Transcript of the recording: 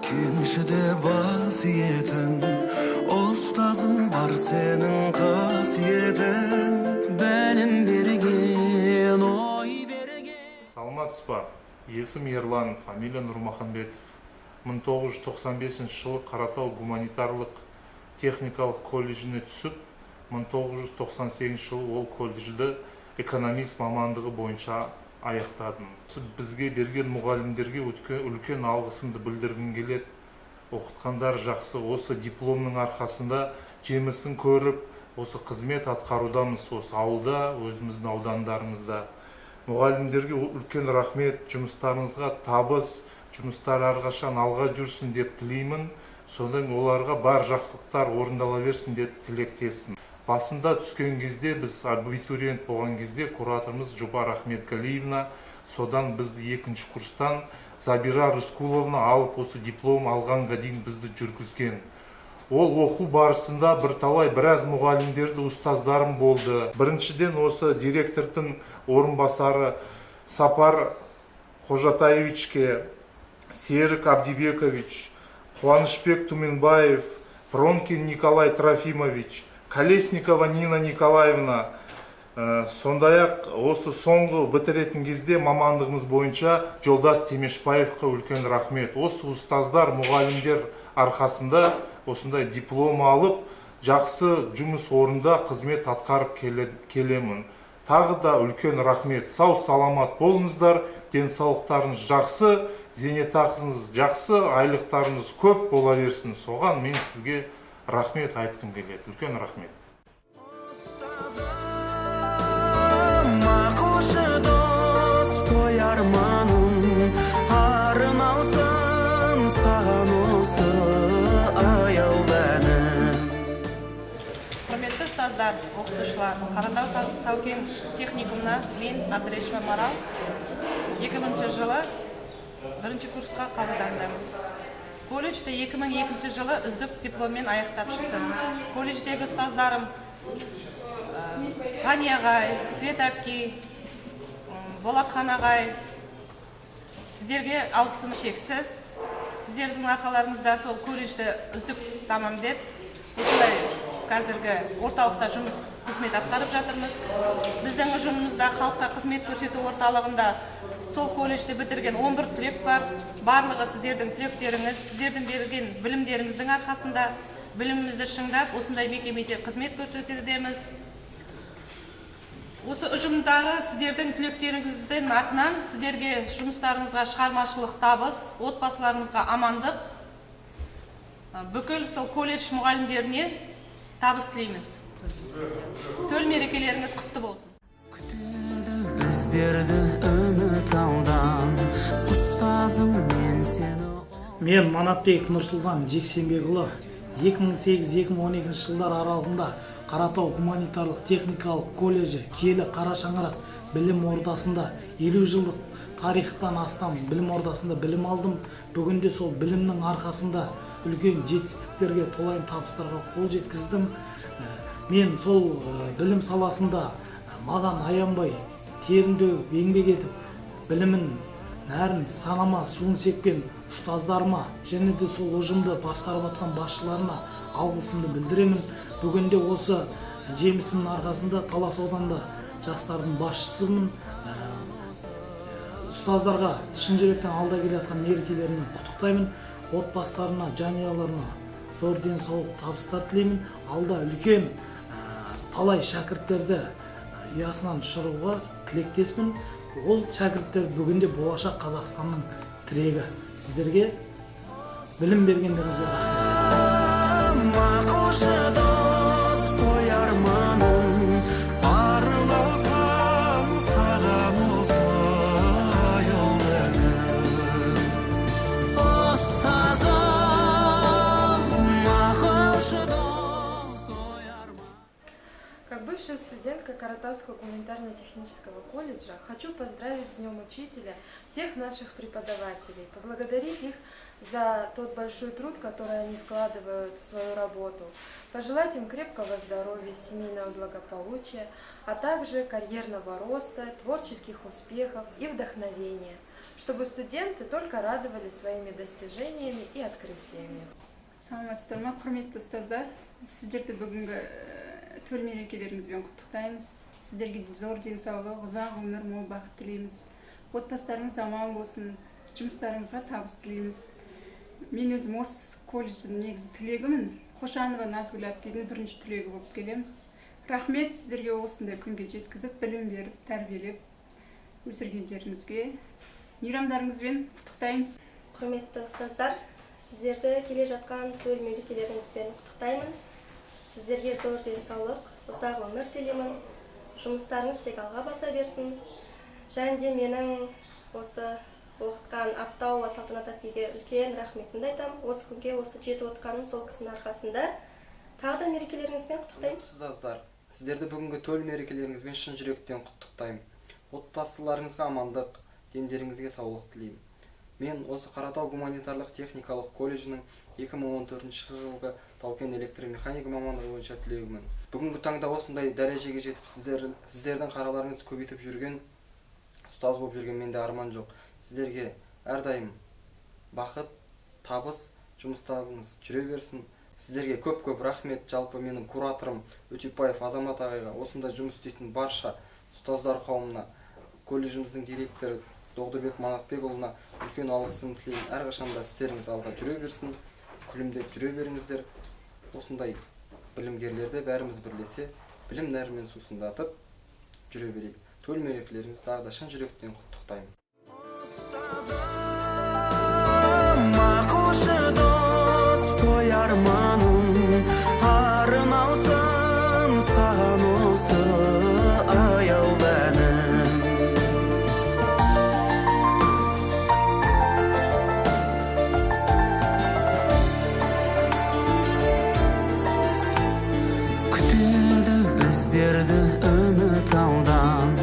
Кеншіде басиетін, ұстазым бар сенің қасиетін. Білім берген, ой берген. Саламатсыз ба? Есім Ерлан, фамилия Нұрмаханбетов. 1995 жылы Қаратау гуманитарлық техникалық колледжіне түсіп, 1998 жылы ол колледжді экономист мамандығы бойынша аяқтадым. Бізге берген мұғалімдерге үлкен алғысымды білдіргім келеді. Оқытқандар жақсы, осы дипломның арқасында жемісін көріп, осы қызмет атқарудамыз, осы ауылда, өзіміздің аудандарымызда. Мұғалімдерге үлкен рахмет, жұмыстарыңызға табыс, жұмыстар әрқашан алға жүрсін деп тілеймін. Содан оларға бар жақсылықтар орындала берсін деп тілектеспін. Басында түскен кезде, біз абитуриент болған кезде, кураторымыз Жұпар Ахметгалиевна, содан бізді екінші курстан Забира Рыскуловна алып, осы диплом алғанға дейін бізді жүргізген. Ол оқу барысында біраз мұғалімдерді ұстаздарым болды. Біріншіден осы директордың орынбасары Сапар Қожатаевичке, Серік Абдибекович, Қуанышбек Туменбаев, Пронкин Николай Трофимович, Колесникова Нина Николаевна, сондай-ақ осы соңғы бітіретін кезде мамандығымыз бойынша Жолдас Темешбаевқа үлкен рахмет. Осы ұстаздар, мұғалімдер арқасында осындай диплом алып, жақсы жұмыс орында қызмет атқарып келемін. Тағы да үлкен рахмет. Сау саламат болыңыздар, денсаулықтарыңыз жақсы, зейнетақыңыз жақсы, айлықтарыңыз көп бола берсін. Соған мен сізге рахмет айтқым келеді. Үлкен рахмет. Мақұлшы дос, сой арманым, арын алсын саған осы аялданым. Құрметті ұстаздар, оқытушылар, Қаратау тау-кен техникумына мен Абдрешова Марал 2000 жылы бірінші курсқа қабылдандым. Колледжді 2002 жылы үздік дипломмен аяқтап шықтым. Колледждегі ұстаздарым Ғани ағай, Свет әпке, Болатхан ағай, сіздерге алғысым шексіз. Сіздердің арқаларыңызда сол колледжді үздік тамамдап, осындай қазіргі орталықта жұмыс қызмет атқарып жатырмыз. Біздің ұжымымызда халыққа қызмет көрсету орталығында сол колледжді бітірген 11 түлек бар. Барлығы сіздердің түлектеріңіз, сіздердің берген білімдеріңіздің арқасында білімімізді шыңдап, осындай мекемеде қызмет көрсетудеміз. Осы ұжымдағы сіздердің түлектеріңіздің атынан сіздерге жұмыстарыңызға шығармашылық табыс, отбасыларыңызға амандық, бүкіл сол колледж мұғалімдеріне табыс тілейміз. Төл мерекелеріңіз құтты болсын. Күтеді біздерді үміт алдан, ұстазым мен сені. Мен Манатбек Нұрсұлтан Жексенбекұлы 2008-2012 жылдар аралығында Қаратау гуманитарлық техникалық колледжі Киелі Қарашаңырақ білім ордасында 50 жылдық тарихтан астам білім ордасында білім алдым. Бүгінде сол білімнің арқасында үлкен жетістіктерге, толайым табыстарға қол жеткіздім. Мен сол білім саласында маған аянбай, терінде еңбек етіп, білімін нәрін санама суын сепкен ұстаздарыма және де сол ұжымды басқарып жатқан басшыларына алғысымды білдіремін. Бүгінде осы жемісімнің арқасында Талас ауданында жастардың басшысымын. Ұстаздарға шын жүректен алда келе жатқан мерекелерімен құттықтаймын. Отбасыларына, жанұяларына зор денсаулық, табыстар тілеймін. Алда үлкен талай шәкірттерді ұясынан ұшыруға тілектеспін. Ол шәкірттер бүгінде болашақ Қазақстанның тірегі. Сіздерге білім бергендеріңізге рахмет. Мақұлшы дос, сой арманым, арналсам саған осы аялданым. Ұстазым, мақұлшы дос, сой арманым. Как бывшая студентка Каратауского гуманитарно-технического колледжа хочу поздравить с Днем Учителя всех наших преподавателей, поблагодарить их за тот большой труд, который они вкладывают в свою работу, пожелать им крепкого здоровья, семейного благополучия, а также карьерного роста, творческих успехов и вдохновения. чтобы студенты только радовались своими достижениями и открытиями. Саламатсыздар ма, құрметті ұстаздар. Сіздерді бүгінгі төл мерекелеріңізбен құттықтаймыз. Сіздерге зор денсаулық, ұзақ өмір, мол бақыт тілейміз. Отбасыларыңыз аман болсын, жұмыстарыңызға табыс тілейміз. Мен өзім осы колледждің негізі түлегімін. Қошанова Назгүл әпкенің бірінші түлегі болып келеміз. Рахмет сіздерге осындай күнге жеткізіп, білім беріп, тәрбиелеп өсіргендеріңізге. Мейрамдарыңызбен құттықтаймыз. Құрметті ұстаздар, сіздерді келе жатқан төл мерекелеріңізбен құттықтаймын. Сіздерге зор денсаулық, ұзақ өмір тілеймін. Жұмыстарыңыз тек алға баса берсін. Және де менің осы оқытқан Аптауова Салтанат әпкеге үлкен рахметімді айтамын. Осы күнге осы жетіп отқаным сол кісінің арқасында. Тағы да мерекелеріңізбен құттықтаймын. Ұстаздар, сіздерді бүгінгі төл мерекелеріңізбен шын жүректен құттықтаймын. Отбасыларыңызға амандық, дендеріңізге саулық тілеймін. Мен осы Қаратау гуманитарлық техникалық колледжінің 2014 жылғы тау-кен электромеханика мамандығы бойынша түлегімін. Бүгінгі таңда осындай дәрежеге жетіп, сіздердің қараларыңыз көбейтіп жүрген, ұстаз болып жүрген менде арман жоқ. Сіздерге әрдайым бақыт, табыс, жұмыстарыңыз жүре берсін. Сіздерге көп-көп рахмет. Жалпы менің кураторым Өтепбаев Азамат ағайға, осындай жұмыс істейтін барша ұстаздар қауымына, колледжіміздің директоры Доғдырбек Манатбекұлына үлкен алғысым тілеймін. Әрқашанда істеріңіз алға жүре берсін, күлімдеп жүре беріңіздер. Осындай білімгерлерді бәріміз бірлесе, білім нәрімен сусындатып жүре берейік. Төл мерекелеріңізді тағы да шын жүректен құттықтаймын. Ақылшы дос, той арманым, арын алсын саған осы аяуланым. Күтеді біздерді үміт алдан,